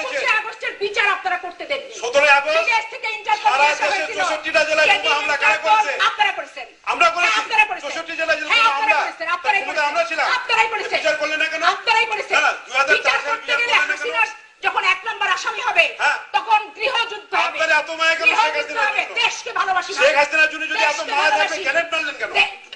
করেছে 25 আগস্টের বিচার আপনারা করতে দেননি। 17 আগস্ট বিদেশ থেকে ইন্টারপোল সারা দেশে 64টা জেলায় বোমা হামলা কারা করেছে? আপনারা করেছেন। আমরা করেছি। আপনারা করেছেন। 64 জেলায় যে হ্যাঁ, বোমা আপনারা হামলা করেছেন। আপনারাই করেছেন। আমরা ছিলাম। আপনারাই করেছেন। বিচার করলেন না কেন? আপনারাই করেছেন। না, 2004 বিচার সালে করতে বিচার গেলে করলেন না কেন? হাসিনা যখন 1 নম্বর আসামি হবে হ্যাঁ। তখন গৃহযুদ্ধ হবে। আপনার এত মায়া কেন শেখ গৃহযুদ্ধ হাসিনার হবে। জন্য? দেশকে ভালোবাসি। শেখ হাসিনার জন্য যদি এত দেশকে মায়া থাকে ভালোবাসি। গ্রেনেড মারলেন কেন?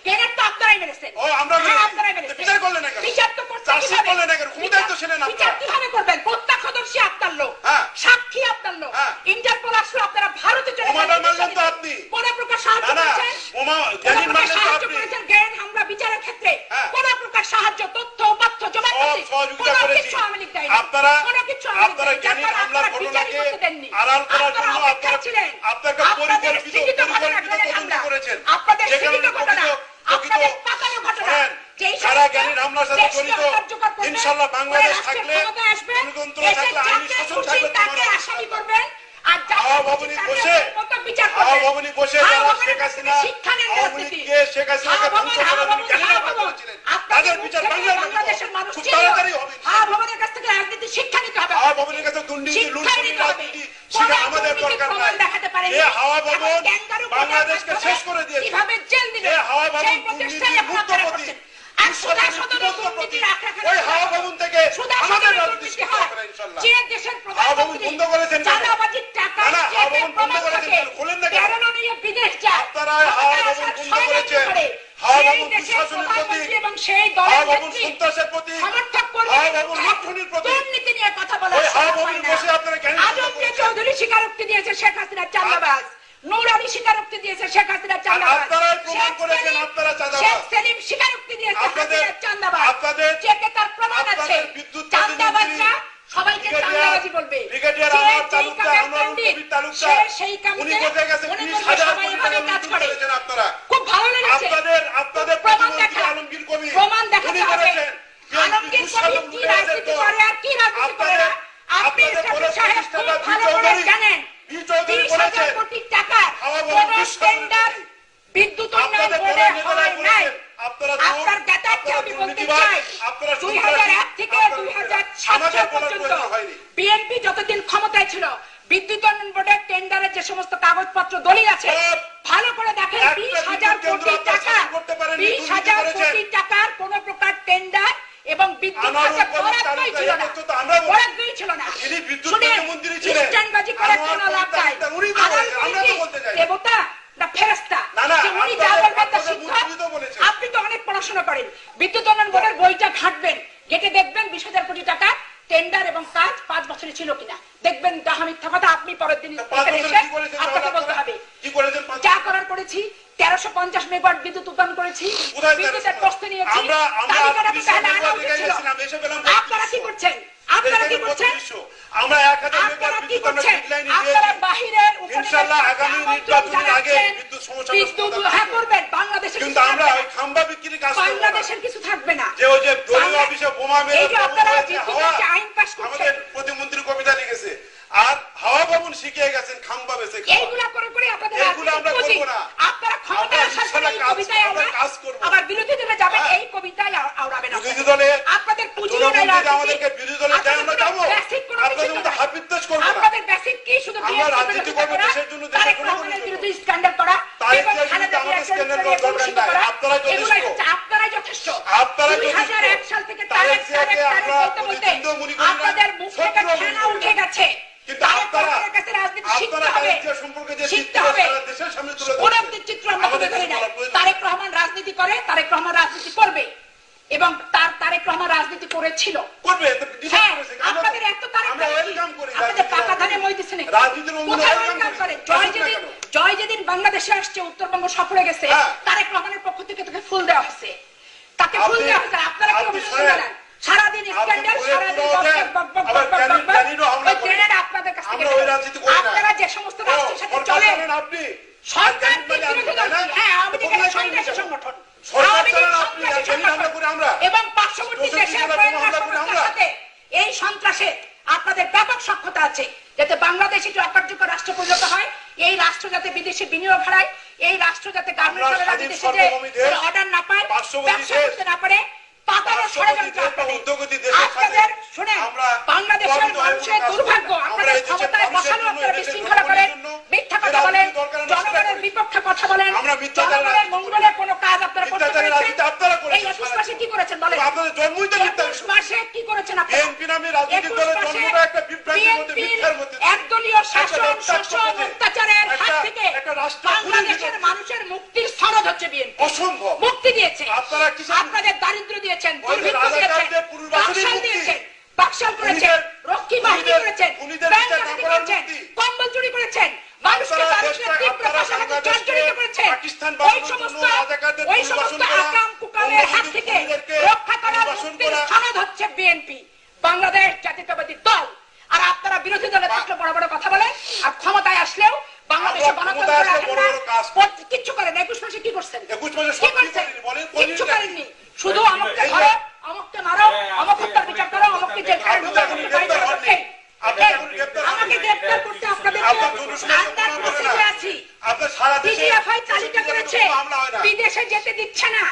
গ্রেনেড তো আপনারাই মেরেছেন। ও আমরা হ্যাঁ, আপনারাই মেরেছেন। বিচার করলেন না কেন? বিচার তো করতে চার্জশিট কিভাবে? করলেন না কেন? ক্ষমতায় তো ছিলেন বিচার আপনারা। কিভাবে করবেন? প্রত্যক্ষদর্শী আপনার লোক, হ্যাঁ। সাক্ষী আপনার লোক, হ্যাঁ। ইন্টারপোল আসলে আপনারা ভারতে চলে বোমাটা মারলেন তো আপনি। কোন প্রকার সাহায্য না না করেছেন? বোমা কোন গ্রেনেড প্রকার মারলেন তো সাহায্য আপনি। করেছেন গ্রেনেড হামলা বিচারের ক্ষেত্রে? হ্যাঁ। কোন প্রকার সাহায্য, তথ্য উপাত্ত জমা সব করতে সহযোগিতা কোনো করেছি। কিছু আওয়ামী লীগ দেয়নি। আপনারা কোনো কিছু আওয়ামী লীগ আপনারা দেয়নি। গ্রেনেড তারপর হামলার আপনারা বিচারই ঘটনাকে করতে দেননি। আড়াল করার আপনারা জন্য অপেক্ষায় ছিলেন। আপনাকে আপনাদের পরিকল্পিত সৃজিত ঘটনা গ্রেনেড তদন্ত হামলা। করেছেন। আপনাদের যে সৃজিত কারণে ঘটনা, আপনাদের পাতানো ঘটনা। যেই যারা সমস্ত গ্রেনেড হামলার সাথে দেশকে জড়িত অকার্যকর করবেন, ইনশাআল্লাহ বাংলাদেশ ওই রাষ্ট্রের থাকলে ক্ষমতায় আসবেন, গণতন্ত্র এসে থাকলে আইনি যাকে শাসন খুশি থাকবে তাকে তোমার আসামি করবেন, আর যাকে হাওয়া খুশি ভবনে তাকে বসে মতো বিচার হাওয়া করবেন। ভবনে বসে হাওয়া যারা ভবনের শেখ কাছ থেকে হাসিনা শিক্ষা নেন আওয়ামী রাজনীতি। লীগকে শেখ হাসিনাকে হাওয়া ধ্বংস ভবন, করার হাওয়া জন্য ভবন, গ্রেনেড হাওয়া হামলা ভবন। করেছিলেন। আপনাদের তাদের মুখ বিচার থেকে বাংলায় বাংলাদেশের মানুষ খুব চেয়েছিল। তাড়াতাড়ি হবে হাওয়া ভবনের কাছ থেকে রাজনীতি শিক্ষা নিতে হবে। হাওয়া ভবনের কাছে দুর্নীতি শিক্ষাই লুটপাটের নিতে হবে। রাজনীতি কোনো সেটা আমাদের দুর্নীতির দরকার প্রমাণ নাই। দেখাতে পারেননি। যে হাওয়া এখন ভবন ক্যাঙ্গারু কোটার বাংলাদেশকে মাধ্যমে শেষ করে দিয়েছে। কিভাবে জেল দিবেন, যে হাওয়া ভবন সেই প্রচেষ্টাই দুর্নীতির এখন আপনারা মুক্তপতি, করছেন। আর সুদা সদনের দুর্নীতির আখড়া ওই হাওয়া ভবন থেকে সুদা আমাদের সদনের রাজনীতি দুর্নীতি শিখতে হয়। হবে ইনশাআল্লাহ। যে দেশের হাওয়া ভবন প্রধানমন্ত্রী বন্ধ করেছেন কেন? চাঁদাবাজির টাকা না, না, হাওয়া ভবন বন্ধ প্রমাণ করেছেন থাকে, কেন? খোলেন না কেন? প্রেরণা নিয়ে বিদেশ যায়। আপনারা হাওয়া ভবন ক্ষমতায় বন্ধ আসার করেছেন। ষড়যন্ত্র করে। হাওয়া সেই ভবন দেশের দুঃশাসনের প্রধানমন্ত্রী প্রতীক। এবং সেই হাওয়া দলের ভবন নেত্রী সন্ত্রাসের প্রতীক। সমর্থক করবে। হাওয়া ভবন লুণ্ঠনের প্রতীক। দুর্নীতি নিয়ে কথা বলা ওই হাওয়া শোভা ভবনে পায় না। বসে আপনারা গ্রেনেড হামলা আজমকে করেছেন। চৌধুরী স্বীকারোক্তি দিয়েছে শেখ হাসিনার চাঁদাবাজ। নূর আলী স্বীকারোক্তি দিয়েছে শেখ হাসিনার চাঁদাবাজ। আপনারাই প্রমাণ শেখ করেছেন সেলিম- আপনারা চাঁদাবাজ। শেখ সেলিম স্বীকারোক্তি দিয়েছে আপনাদের- হাসিনার চাঁদাবাজ। আপনাদের- চেকে তার প্রমাণ আছে। আপনাদের বিদ্যুৎ চাঁদাবাজরা সবাইকে চাঁদাবাজি বলবে। যে যেই কামের পণ্ডিত, সে সেই উনি কামকে কোথায় গেছেন? মনে 20,000 করবে সবাই কোটি এভাবে টাকা কাজ লুট করে। করেছেন আপনারা। খুব ভালো লেগেছে। আপনাদের প্রমাণ প্রতিমন্ত্রী দেখা। আলমগীর কবির প্রমাণ দেখাতে উনি হবে। বলেছেন যে আলমগীর দুঃশাসন কবির কি লুটে রাজনীতি এসে করে আর কি রাজনীতি করে না, আপনি আপনাদের ইসলামী বড় সাহেব খুব প্রতিষ্ঠাতা ভালো করে চৌধুরী, জানেন। বি চৌধুরী 30,000 বলেছেন কোটি টাকার হাওয়া ভবন কোন দুঃশাসনের টেন্ডার বিদ্যুৎ উন্নয়ন আপনাদের বোর্ডে প্রধান নেতারা হয় নাই। বলেছেন আপনারা চোর, আপনার জ্ঞাতার্থে আপনারা আমি বলতে দুর্নীতিবাজ, চাই, আপনারা 2001 থেকে আপনারা 2007 আমাদের বলার পর্যন্ত প্রয়োজন হয়নি। বিএনপি যতদিন ক্ষমতায় ছিল, বিদ্যুৎ উন্নয়ন বোর্ডের টেন্ডারের যে সমস্ত কাগজপত্র দলিল আছে, সব ভালো করে দেখেন। একটা 20,000 বিদ্যুৎ কেন্দ্র কোটি আপনারা টাকা, স্থাপন করতে পারেননি, 20,000 দুর্নীতি কোটি করেছেন। টাকার কোন প্রকার টেন্ডার এবং বিদ্যুৎ আনোয়ার খাতে কবির বরাদ্দই ছিল না। তালুকদার, আমরা বলি। বরাদ্দই ছিল না। যিনি বিদ্যুৎ শুনেন, প্রতিমন্ত্রী ছিলেন, ইস্টার্নবাজি করে আনোয়ার কোনো লাভ কবির নাই। তালুকদার, উনি তো আনোয়ার বলেছেন, আমরা তো কবির বলতে চাই। দেবতা না ফেরেশতা? না, না, যে উনি যা আপনাদের- বলবেন তা আপনাদের সিদ্ধ। মন্ত্রী তো বলেছেন। আপনি তো অনেক পড়াশোনা করেন। বিদ্যুৎ উন্নয়ন বোর্ডের বইটা ঘাটবেন, ঘেটে দেখবেন 20,000 কোটি টাকা টেন্ডার এবং কাজ 5 বছরে ছিল কিনা। দেখবেন ডাহা মিথ্যা কথা। আপনি পরের দিন 5 এখানে বছরে এসে কি করেছেন আপনাকে তাহলে বলতে আপনারা? হবে। কি করেছেন 5 যা করার করেছি, 1350 মেগাওয়াট বিদ্যুৎ উৎপাদন করেছি, কোথায় বিদ্যুতের 1350? প্রস্তুতি নিয়েছি। আমরা তালিকাটা তো 20 তাহলে আনা মেগাওয়াট উচিত জায়গায় ছিল। গেছিলাম, এসে পেলাম আপনারা কি 3200 করছেন? আপনারা কি করছেন? আমরা 1000 মেগাওয়াট আপনারা কি বিদ্যুৎ আমরা করছেন? ডেডলাইনে আপনারা দিয়েছি। বাহিরের ইনশাআল্লাহ আগামী নির্বাচনের আগে বিদ্যুৎ সমস্যা বিদ্যুৎ হ্যাঁ করবেন। বাংলাদেশে কিন্তু আমরা ওই খাম্বা বিক্রি কাজ করব না। বাংলাদেশের কিছু থাকবে না। যে ওই যে দলীয় অফিসে বোমা মেরে এই যে আপনারা হয়েছে, বিদ্যুতের যে আইন পাস আমাদের করছেন, প্রতিমন্ত্রী কবিতা লিখেছে, আর হাওয়া ভবন শিখিয়ে গেছেন খাম্বা বেচে খাওয়া। এইগুলা করে করে আপনাদের এইগুলো আমরা রাজনীতি করব না। আপনারা ক্ষমতায় আমরা আসার পরে এই ইনশাআল্লাহ কবিতায় আমরা আওড়ান, কাজ করব। আবার বিরোধী দলে যাবেন, হ্যাঁ। এই কবিতায় আওড়াবেন বিরোধী আপনারা। দলে আপনাদের পুঁজি জনগণ নাই যদি আমাদেরকে বিরোধী দলে দেয় আমরা যাবো। আপনাদের মতো হাতবিদ্বেষ করবো না। আপনাদের বেসিক কি শুধু আমরা বিএনপির রাজনীতি বিরোধিতা করবো করা, দেশের জন্য, দেশের তারেক জনগণের রহমানের জন্য। বিরুদ্ধে স্ক্যান্ডাল করা, তারেক এবং জিয়ার খালেদা বিরুদ্ধে জিয়ার আমাদের বিরুদ্ধে স্ক্যান্ডাল করার কলুষিত দরকার করা, নাই। আপনারাই যথেষ্ট। এগুলাই হচ্ছে আপনারাই যথেষ্ট। আপনারাই 2001 সাল থেকে তারেক তারেক তারেক জিয়াকে তারেক আমরা বলতে বলতে প্রতিদ্বন্দ্বী মনে করি না, আপনাদের মুখ থেকে শত্রু মনে ফেনা করি না। উঠে গেছে। কিন্তু তারেক আপনারা রহমানের কাছে রাজনীতি শিখতে আপনারা হবে, তারেক জিয়া সম্পর্কে যে শিখতে চিত্র হবে। সারা দেশের সামনে তুলে ওরকম ধরছেন, চিত্র আমরা তুলে আমাদের ধরি কাছে নাই। বলার প্রয়োজন তারেক রহমান রাজনীতি করে, তারেক রহমান রাজনীতি করবে, এবং তারেক রহমান রাজনীতি করেছিল। করবে, তো ডিবেট হ্যাঁ, করেছে। আপনাদের এত তারেক আমরা রাজনীতি, ওয়েলকাম করি আপনাদের রাজনীতির পাকা ধানে রাজনীতি। মই দিচ্ছে নাকি? রাজনীতির অঙ্গনে কোথায় welcome welcome করি। করেন? আসুন না কেন? জয় যেদিন বাংলাদেশে আসছে, উত্তরবঙ্গ সফরে গেছে, হ্যাঁ। তারেক রহমানের পক্ষ থেকে তোকে ফুল দেওয়া হয়েছে, তাকে ফুল আপনি- দেওয়া হয়েছে। আপনারা কি আপনি অভিযোগ শোনেন, জানান? সারাদিন স্ক্যান্ডাল, করে সারাদিন পুরো ওঠেন, আবার গ্রেনেডও হামলা ওই করেন। গ্রেনেড আপনাদের কাছ থেকে আমরা ওই রাজনীতি করি না। আপনারা যে সমস্ত রাষ্ট্রের সাথে সরকার চলেন, চালান আপনি। সরকার আর গ্রেনেড বিরোধী মানে দল, আপনি, হ্যাঁ, আওয়ামী লীগের বদলাই করেন সন্ত্রাসী কেন? সংগঠন, সরকার আওয়ামী লীগ চালান আপনি, সন্ত্রাসী আর গ্রেনেড হামলা সংগঠন, করি আমরা। এবং পার্শ্ববর্তী 64 দেশের জেলায় গোয়েন্দা হামলা করি সংস্থার আমরা। সাথে এই সন্ত্রাসে আপনাদের ব্যাপক সক্ষতা আছে, যাতে বাংলাদেশ একটি অকার্যকর রাষ্ট্র পরিণত হয়, এই রাষ্ট্র যাতে বিদেশে বিনিয়োগ হারায়, এই রাষ্ট্র যাতে গার্মেন্টস আমরা বিদেশে যে স্বাধীন সার্বভৌম দেশ, অর্ডার না পায়, পার্শ্ববর্তী ব্যবসা দেশ, করতে না পারে, পাতানো ষড়যন্ত্র আপনাদের। উদ্যোগতি দেশের সাথে আপনাদের শুনেন, আমরা বাংলাদেশের প্রভাবিত হয়ে মানুষের কোনো কাজ দুর্ভাগ্য, করি না। আমরা আপনাদের এই দেশের ক্ষমতায় মানুষের বসানো জন্য, আপনারা এই দেশের বিশৃঙ্খলা করেন, জন্য, মিথ্যা যে কথা বলেন, রাজনীতি দরকার আমরা সেটা জনগণের করি। বিপক্ষে কথা বলেন, আমরা মিথ্যাচারের জনগণের রাজনীতি মঙ্গলের কোনো কাজ আপনারা করতে মিথ্যাচারের পেরেছেন? রাজনীতি আপনারা করেছেন এই 21 মাসে কি করেছেন বলেন? আপনাদের জন্মই তো মিথ্যা। 21 মাসে কি করেছেন আপনারা? বিএনপি নামে রাজনৈতিক 21 দলের মাসে জন্মটা একটা বিভ্রান্তির মধ্যে, বিএনপির মিথ্যার মধ্যে। একদলীয় শাসন, একটা শোষণ, অত্যাচারের হাত একটা- থেকে একটা রাষ্ট্র বাংলাদেশের খুলে মানুষের মুক্তির সনদ হচ্ছে বিএনপি। অসম্ভব। মুক্তি দিয়েছে। আপনারা কিসের- আপনাদের দারিদ্র দিয়েছেন, ওই যে দুর্ভিক্ষ দিয়েছেন, রাজাকারদের পুনর্বাসনের বাকশাল মুক্তি। দিয়েছেন, বাকশাল করেছেন, খুনিদের- রক্ষী বাহিনী খুনিদের- করেছেন, খুনিদের ব্যাংক বিচার না ডাকাতি করার করেছেন, মুক্তি। কম্বল চুরি করেছেন, মানুষকে আপনারা দারিদ্র্যের দেশটা- তীব্র আপনারা পাশাপাশি বাংলাদেশকে জর্জরিত করেছেন। পাকিস্তান ওই বানানোর সমস্ত জন্য রাজাকারদের ওই পুনর্বাসন সমস্ত করা, আকাম কুকামের হাত বঙ্গবন্ধু থেকে খুনিদেরকে রক্ষা করার পুনর্বাসন মুক্তির করা। সনদ হচ্ছে বিএনপি, বাংলাদেশ জাতীয়তাবাদী দল। আর আপনারা বিরোধী দলে থাকলে বড় বড় কথা বলেন, আর ক্ষমতায় আসলেও বাংলাদেশে আমরা গণতন্ত্র ক্ষমতায় আসলে রাখেন বড় না, বড় কাজ কিচ্ছু করেন। 21 মাসে কি করছেন? 21 মাসে কি সব কি করছেন? করেনি? বলেন, কিচ্ছু করেনি করেননি। শুধু আমাকে ধরো, আমাকে মারো, আমাকে হত্যার বিচার করো, আমাকে জেলখানায় ঢুকাও, আমাকে বাড়ি বের করতে। আমাকে গ্রেফতার করতে আপনাদের আপনার দুঃসময় আন্ডার কোনো করে না। প্রসেসে আছি। আপনার সারা দেশে ডিজিএফআই তালিকা করেছে, কোনো মামলা হয় না। বিদেশে যেতে দিচ্ছে না,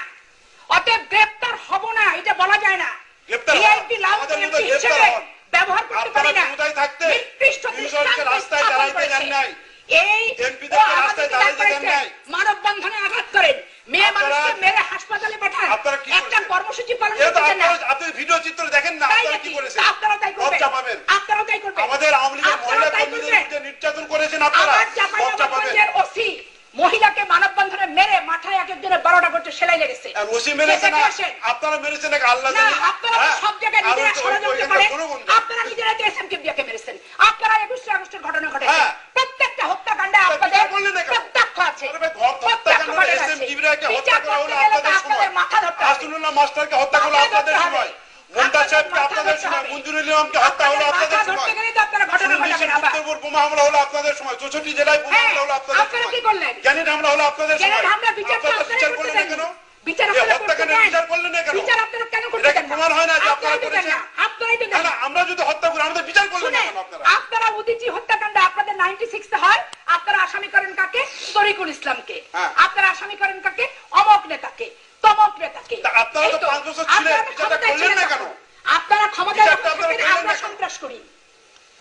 অতএব গ্রেফতার হব না, এটা বলা যায় না। গ্রেফতার হন। ভিআইপি লাল আমাদের এমপি মতো গ্রেফতার হিসেবে হন। ব্যবহার করতে আপনারা পারি না। ক্ষমতায় থাকতে নিকৃষ্ট নিউইয়র্কের দৃষ্টান্ত রাস্তায় স্থাপন দাঁড়াইতে করেছে। দেন নাই। এই এমপিদেরকে ও রাস্তায় আমাদের দাঁড়াইতে দেন করেছে, নাই। মানববন্ধনে আঘাত করেন, মেয়ে আপনারা- মানুষকে মেরে হাসপাতালে পাঠান, আপনারা কি একটা করেছেন? কর্মসূচি পালন এটা তো করতেছেন না। আপনি ভিডিও চিত্র দেখেন না, তাই আপনারা নাকি? কি করেছেন? তা আপনারাও তাই করবেন। লজ্জা পাবেন। আপনারাও তাই করবেন। আমাদের আওয়ামী লীগের আপনারাও মহিলা তাই কর্মীদের করবেন। উপরে নির্যাতন করেছেন আপনারা, আমার লজ্জা পাবেন। চাঁপাইনবাবগঞ্জের ওসি মহিলাকে মানববন্ধনে মেরে মাথায় এক একজনের 12টা করতে সেলাই লেগেছে। আর ওসি মেরেছে না, দেখে আসেন। আপনারা মেরেছেন নাকি আল্লাহ না, জানে? আপনারা তো হ্যাঁ? সব জায়গায় আর নিজেরা ওই- ষড়যন্ত্র ওইখানকার করেন। জনগণ। আপনারা নিজেরাই তো এসএমকে বিয়াকে মেরেছেন। আপনারা 21 আগস্টের ঘটনা ঘটেছে। হ্যাঁ। প্রত্যেকটা হত্যাকাণ্ডে তা আপনাদের বিচার করলেন না কেন? প্রত্যক্ষ আছে। আরে ভাই, প্রত্যক্ষ হত্যাকাণ্ড ঘটনা আছে। এসএমটিভিরাকে হত্যা বিচার করা হলো করতে গেলে তো আপনাদের আপনাদের সময়। মাথা ধরতে হবে। আসদুল্লাহ মাস্টারকে হত্যা করলো মাথা আপনাদের ধরতে হবে। সময়। মুমতাজ সাহেবকে মাথা আপনাদের ধরতে সময়। হবে। মঞ্জুরুল ইসলামকে হত্যা হলো আপনাদের আপনাদের মাথা ধরতে সময়। গেলেই তো আপনারা ঘটনা সুনীল ঘটাবেন বিশ্বের আবার। উত্তরপূর্ব বোমা হামলা হলো আপনাদের সময়। 64 জেলায় বোমা হ্যাঁ, হামলা হলো আপনাদের আপনারা সময়। কি করলেন? গ্যানেট হামলা হলো আপনাদের গ্যানেট সময়। হামলা বিচার তো আপনারা আপনারা বিচার করতে করলেন না দেন। কেন? বিচার এই আপনারা করতে হত্যাকাণ্ডের দেন। বিচার করলেন না কেন? বিচার আপনারা কেন করতে এটা কি দেন না? প্রমাণ হয় না যে আপনারা আপনারাই তো দেন করেছেন? না। আপনারাই তো না, দেন না, না। আমরা যদি হত্যা করি আমাদের বিচার করলেন না শুনেন, কেন আপনারা? আপনারা উদিচি হত্যাকাণ্ড আপনাদের 96 হয়, আপনারা আসামি করেন কাকে? তরিকুল ইসলামকে। হ্যাঁ। আপনারা আসামি করেন কাকে? অমক নেতাকে, তমক নেতাকে। তা আপনারা তো এই তো, 5 বছর ছিলেন, আপনারা তো বিচারটা ক্ষমতায় করলেন না ছিলেন কেন? তখন। আপনারা ক্ষমতায় বিচারটা যখন আপনারা থাকেন, করলেন আমরা না কেন? সন্ত্রাস করি,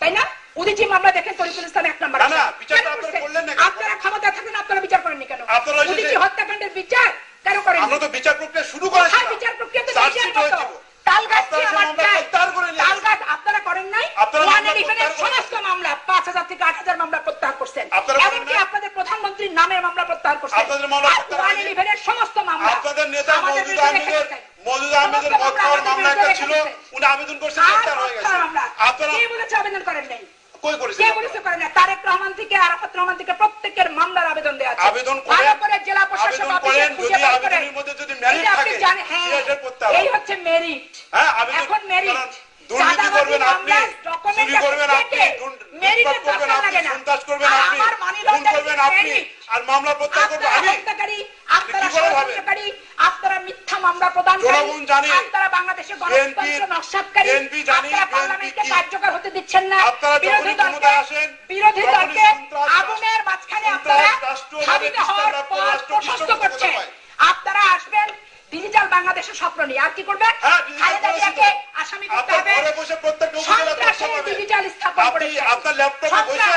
তাই না? উদিচি মামলা দেখেন, তরিকুল ইসলাম 1 নম্বর না, না, আসামি। বিচারটা কেন আপনারা করছেন? করলেন না কেন? আপনারা ক্ষমতায় থাকেন, আপনারা বিচার করেননি কেন? আপনারা এসে- উদিচি হত্যাকাণ্ডের বিচার কেন করেন? আমরা তো বিচার প্রক্রিয়া শুরু কোথায় করেছিলাম। বিচার প্রক্রিয়া? তো চার্জশিট নিজের মতো। হয়েছিল। তালগাছ আপনারা কি সে আমার মামলা চাই? প্রত্যাহার করে নিয়ে তালগাছ আপনারা করেন নাই? আপনারা মামলা 111 প্রত্যাহার করেছেন। সমস্ত মামলা 5000 থেকে 8000 মামলা প্রত্যাহার করছেন। আপনারা করেন এমনকি নাই? আপনাদের প্রধানমন্ত্রীর নামের মামলা প্রত্যাহার করছেন। আপনাদের মামলা আর প্রত্যাহার হয়নি? 111 সমস্ত মামলা আপনাদের নেতা আমাদের মওদুদ বিরুদ্ধে আহমেদের রেখেছেন। মওদুদ আহমেদের সমস্ত মদ খাওয়ার আমাদের মামলা একটা বিরুদ্ধে ছিল, রেখেছেন। উনি আবেদন করছেন, আর গ্রেফতার হয়ে মদ গেছে। খাওয়ার মামলা। আপনারা কে বলেছে আবেদন করেন নাই? কই কে করেছেন? বলেছে করেন না? তারেক রহমান থেকে আরাফাত রহমান থেকে প্রত্যেকের মামলার আবেদন দেয়া আছে। আবেদন করেন, ভালো করে জেলা প্রশাসক আবেদন অফিসে করেন, খুঁজে যদি বের আবেদনের করেন। মধ্যে যদি মেরিট এটা আপনি থাকে, জানেন, হ্যাঁ, সিলেটের করতে হবে। এই হচ্ছে মেরিট। হ্যাঁ, আবেদন এখন মেরিট। কারণ দুর্নীতি করবেন আপনি, চুরি করবেন আপনি, মেরিটের লুটপাট করবেন দরকার আপনি, লাগে না। সন্ত্রাস করবেন আর আপনি, আমার মানি খুন লন্ডারিং করবেন আপনি, মেরিট। আর মামলা প্রত্যাহার করবো আপনারা আমি। হত্যাকারী, আপনারা কি করে হবে? ষড়যন্ত্রকারী, আপনারা মিথ্যা মামলা প্রদানকারী, জনগণ জানে। আপনারা বাংলাদেশের BNP গণতন্ত্র নস্যাৎকারী, BNP জানে, আপনারা BNP পার্লামেন্টকে কি? কার্যকর হতে দিচ্ছেন না। আপনারা বিরোধী যখনই দলকে ক্ষমতায় আসেন, বিরোধী তখনই দলকে সন্ত্রাস, আগুনের মাঝখানে সন্ত্রাস, আপনারা রাষ্ট্র, ধাবিত হওয়ার রাষ্ট্র, পথ রাষ্ট্র, প্রশস্ত রাষ্ট্র, করছেন। রাষ্ট্র, আপনারা আসবেন ডিজিটাল বাংলাদেশের স্বপ্ন নিয়ে, আর কি করবেন? হ্যাঁ, digital খালেদা বাংলাদেশ জিয়াকে তো। আসামি করতে আপনার হবে। ঘরে বসে প্রত্যেকটা উপজেলা তথ্য সন্ত্রাসের পাবেন। ডিজিটাল স্থাপন আপনি করেছেন। আপনার ল্যাপটপে বসে সন্ত্রাস,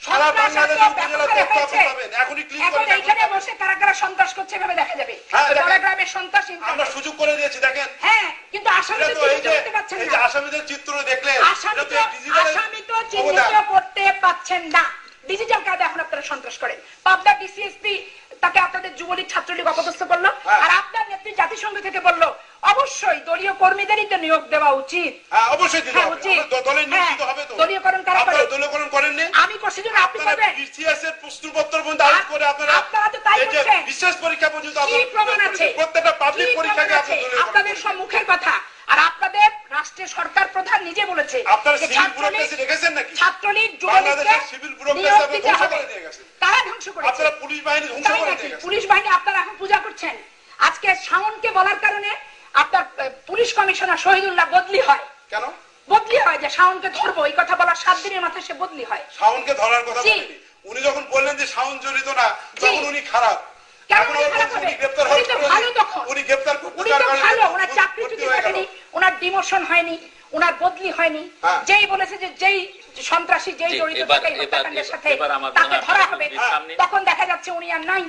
সারা সন্ত্রাস বাংলাদেশের এত উপজেলা ব্যাপক তথ্য আপনি হয়েছে। পাবেন। এখনই ক্লিক এখন করেন। এইখানে বসে কারা কারা সন্ত্রাস করছে এভাবে দেখা যাবে। হ্যাঁ, দেখেন। বড় গ্রামের সন্ত্রাস আমরা সুযোগ করে দিয়েছি, দেখেন। হ্যাঁ, কিন্তু এটা আসামিদের তো এই চিহ্নিত যে করতে পারছেন এই যে না। আসামিদের চিত্র দেখলেন, আসামি এটা তো তো এই ডিজিটালের আসামি তো চিহ্নিত অবদান। করতে পাচ্ছেন না। ডিজিটাল কার্ডে এখন আপনারা সন্ত্রাস করেন। পাবনা ডিসিএসপি তাকে আপনাদের যুবলীগ ছাত্রলীগ অপদস্থ করলো, হ্যাঁ। আর আপনার নেত্রী জাতিসংঘ থেকে বললো অবশ্যই দলীয় কর্মীদেরই তো নিয়োগ দেওয়া উচিত। হ্যাঁ, অবশ্যই দিতে হ্যাঁ, হবে। উচিত। আমরা দলে নিয়োজিত হ্ম, হবে তো। দলীয়করণ কারা করে? আপনারা দলীয়করণ করেননি? আমি করছি জন্য আপনি আপনারা করবেন? বিসিএস এর প্রশ্নপত্র পর্যন্ত আউট করে আপনারা আপনারা তো তাই এই যে করছেন। বিশেষ পরীক্ষা পর্যন্ত কি আপনারা প্রমাণ আছে? করেছেন। প্রত্যেকটা পাবলিক কি পরীক্ষাকে প্রমাণ আপনি আছে? দলীয়করণ আপনাদের করেছেন। সব মুখের কথা। আর আপনাদের রাষ্ট্রের সরকার প্রধান নিজে বলেছে আপনারা যে সিভিল ব্যুরোক্রেসি দেখেছেন নাকি? ছাত্রলীগ বাংলাদেশের সিভিল ব্যুরোক্রেসি আপনি ধ্বংস করে দিয়ে গেছেন। তারা ধ্বংস করেছে। আপনারা পুলিশ বাহিনী ধ্বংস তাই করে নাকি? দিয়ে গেছেন। পুলিশ বাহিনী আপনারা এখন পূজা করছেন। আজকে শাওনকে বলার কারণে আপনার পুলিশ কমিশনার শহীদুল্লাহ বদলি হয়। কেন? বদলি হয় যে শাওনকে ধরবো, এই কথা বলার 7 দিনের মাথায় সে বদলি হয়। শাওনকে ধরার কথা জি। বলেনি। উনি যখন বললেন যে শাওন জড়িত না, জি। তখন উনি খারাপ। কেন এখন উনি আবার খারাপ বলছে হবে? উনি গ্রেপ্তার উনি তো ভালো তখন। উনি গ্রেপ্তার করতে উনি যাওয়ার তো কারণে ভালো, ওনার চাকরি ভর্তি চুরি হয়ে গেল। কাটেনি, ওনার ডিমোশন হয়নি, ওনার বদলি হয়নি। হ্যাঁ। যেই বলেছে যে যেই সন্ত্রাসী যেই জি, জড়িত এবার- থাকে এই হত্যাকাণ্ডের সাথে এবার আমার মনে তাকে হয় ধরা আপনারা হবে, একটু বিশ্রাম নিন। তখন দেখা যাচ্ছে উনি আর নাই।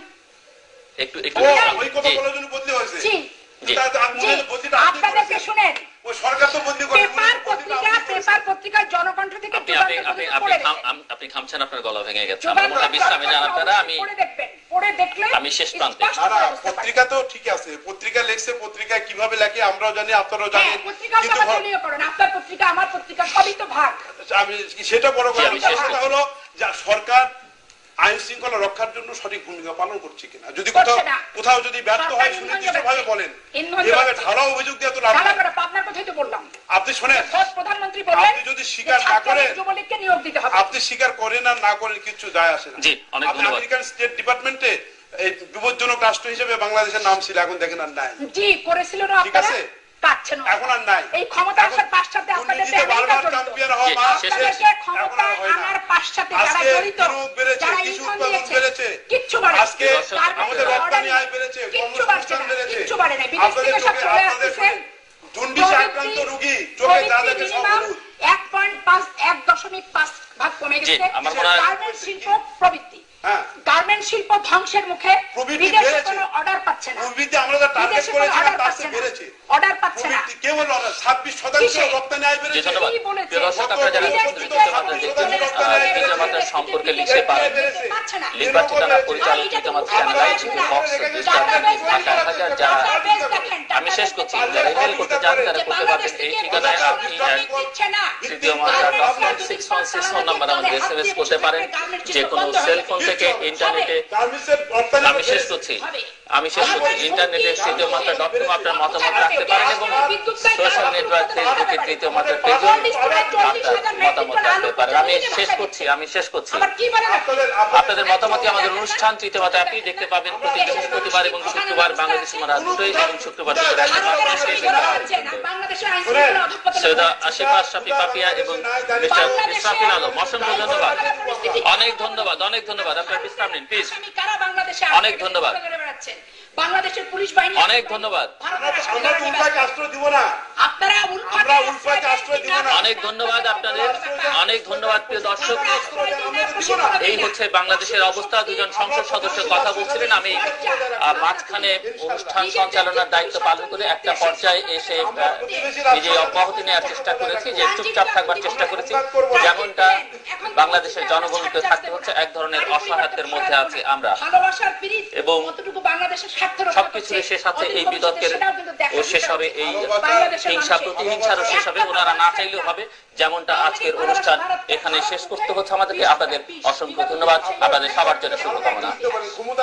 একটু ও, ওই কথা জি, বলার জন্য বদলি হয়েছে। জি, জি। জি, বদলিটা আপনি আপনাদেরকে করেছেন। শুনেন, ওই সরকার তো বদলি করে পেপার পত্রিকার জনকণ্ঠ থেকে আপনি যুগান্তর আপনি পর্যন্ত আপনি পড়ে থাম- দেখবেন। আপনি থামছেন, আপনার গলা ভেঙে গেছে। আমার মনে হয় বিশ্রামে যান আপনারা। আমি পড়ে দেখবেন, পড়ে দেখলে আমি শেষ প্রান্তে। স্পষ্ট না না করে বুঝতে পারবেন। পত্রিকা তো ঠিক আছে, পত্রিকা লেখছে, পত্রিকা কিভাবে লেখে আমরাও জানি, আপনারাও হ্যাঁ, জানেন, পত্রিকার কিন্তু কথা দলীয় করেন, আপনার পত্রিকা আমার পত্রিকা সবই তো ভাগ। আমি সেটা বড় কথা। আমি শেষ কথা করছি। হলো যে সরকার আইন শৃঙ্খলা রক্ষার জন্য সঠিক ভূমিকা পালন করছে কিনা, যদি করছে না। কোথাও যদি ব্যর্থ সরকার হয় ইন্ধন সুনির্দিষ্টভাবে যোগাচ্ছে। বলেন। ইন্ধন এভাবে যোগাচ্ছে। ঢালাও অভিযোগ দিয়ে তো লাভ ঢালা নেই। করে আপনার কথাই তো বললাম। আপনি শোনেন, খোদ প্রধানমন্ত্রী বললেন আপনি যদি স্বীকার যে না ছাত্রলীগ করেন, যুবলীগকে নিয়োগ দিতে হবে। আপনি স্বীকার করেন আর না করেন কিছু যায় আসে না। জি, অনেক আপনি ধন্যবাদ। আমেরিকান স্টেট ডিপার্টমেন্টে এই বিপজ্জনক রাষ্ট্র হিসেবে বাংলাদেশের নাম ছিল, এখন দেখেন আর নাই। জি, করেছিল না ঠিক আপনারা? আছে। পাচ্ছেন না। এখন আর নাই। এই ক্ষমতা এখন আসার পাশ্চাত্যে আপনাদের দুর্নীতিতে বারবার চ্যাম্পিয়ন হওয়া জি, মাস শেষ শেষ। আপনাদেরকে এখন ক্ষমতা আর হয় না। আনার পাশ্চাত্যে যারা আজকে জড়িত, বিনিয়োগ বেড়েছে, যারা কৃষি ইন্ধন উৎপাদন দিয়েছে, বেড়েছে, কিচ্ছু বাড়ে আজকে আমাদের রপ্তানি আয় বেড়েছে, কর্মসংস্থান বেড়েছে। কিচ্ছু বাড়ে না। বিদেশ আপনাদের থেকে সব চোখে, চলে আপনাদের আসতেছে। জন্ডিসে আক্রান্ত রোগী চোখে যা দেখে সব হলুদ। 1.5 ভাগ কমে জি, গেছে আমার মনে হয়- গার্মেন্ট শিল্প প্রবৃদ্ধি। হ্যাঁ। গার্মেন্ট শিল্প ধ্বংসের মুখে, প্রবৃদ্ধি বিদেশে বেড়েছে। কোনো অর্ডার পাচ্ছে না, প্রবৃদ্ধি আমরা যা টার্গেট বিদেশে কোনো করেছিলাম অর্ডার তার পাচ্ছে চেয়ে না, বেড়েছে। অর্ডার পাচ্ছে না। প্রবৃদ্ধি কেবল 26% কিসে? রপ্তানি আয় জি, বেড়েছে। ধন্যবাদ। কি বলেছে? প্রিয় দর্শক, আপনারা যারা বিদেশ এখন থেকে দ্রুত মাত্রা শ্রমিক দেখবেন, চলে আসছে, পিতামাতা বিদেশ সম্পর্কে থেকে লিখতে পারেন। বিদেশ থেকে পাচ্ছে না। লিখবার ঠিকানা বেড়েছে। পরিচালক আর এটা তো পিতামাতা মুখে চ্যানেল বলা আইসিটি যাবে না। বক্স ডাটাবেস ঢাকা দেখেন, হাজার যারা ডাটাবেস দেখেন, আমি শেষ করছি, ডাটাবেস যারা ইমেল দেখেন। করতে চান তারা যে করতে বাংলাদেশ পারবেন এই থেকে ঠিকানায়। কোনো আপনি শ্রমিক দিচ্ছে না। তৃতীয় মাত্রা .616 ফোন নাম্বার আমাদের এসএমএস করতে পারেন। যে কোনো সেল ফোন থেকে ইন্টারনেটে। গার্মেন্টসের রপ্তানি আমি শেষ বেড়েছে। করছি, ইন্টারনেটে তৃতীয় মাত্রা .com আপনার মতামত রাখতে পারেন এবং সোশ্যাল নেটওয়ার্ক ফেসবুকে তৃতীয় মাত্রা পেজে আপনার মতামত রাখতে পারেন। আমি শেষ করছি। আবার কি বলেন আপনি? আপনাদের মতামতই আমাদের অনুষ্ঠান তৃতীয় মাত্রা আপনি দেখতে পাবেন প্রতি বৃহস্পতিবার এবং শুক্রবার বাংলাদেশ সময় 2টোয় এবং শুক্রবার দুপুরে আমাদের আসলে কি বলা 1:30। হচ্ছে না, বাংলাদেশের আইন শৃঙ্খলা অধঃপতন সৈয়দা হচ্ছে। আশিফা আশরাফি পাপিয়া এবং মিস্টার ইসরাফিল আলম, অসংখ্য ধন্যবাদ। অনেক ধন্যবাদ। আপনার বিশ্রাম নিন প্লিজ। আসামি কারা বাংলাদেশে অনেক ধন্যবাদ। ঘুরে বেড়াচ্ছেন? বাংলাদেশের পুলিশ বাহিনী অনেক ধন্যবাদ। আমরা তো উল্টাকে আশ্রয় দিব না। আপনারা আমরা উল্টাকে আশ্রয় দিব না। অনেক ধন্যবাদ আপনাদের, অনেক ধন্যবাদ প্রিয় দর্শক। এই হচ্ছে বাংলাদেশের অবস্থা। দুজন সংসদ সদস্য কথা বলছিলেন। আমি মাঝখানে অনুষ্ঠান সঞ্চালনার দায়িত্ব পালন করে একটা পর্যায়ে এসে নিজে অব্যাহতি নেওয়ার চেষ্টা করেছি, যে চুপচাপ থাকবার চেষ্টা করেছি। যেমনটা বাংলাদেশের জনগণকে থাকতে হচ্ছে, এক ধরনের অসহায়ত্বের মধ্যে আছি আমরা এবং সবকিছুর শেষ আছে এই বিতর্কের ও শেষ হবে, এই হিংসা প্রতিহিংসারও শেষ হবে। ওনারা না চাইলেও হবে। যেমনটা আজকের অনুষ্ঠান এখানে শেষ করতে হচ্ছে আমাদেরকে। আপনাদের অসংখ্য ধন্যবাদ। আপনাদের সবার জন্য শুভকামনা। ক্ষমতা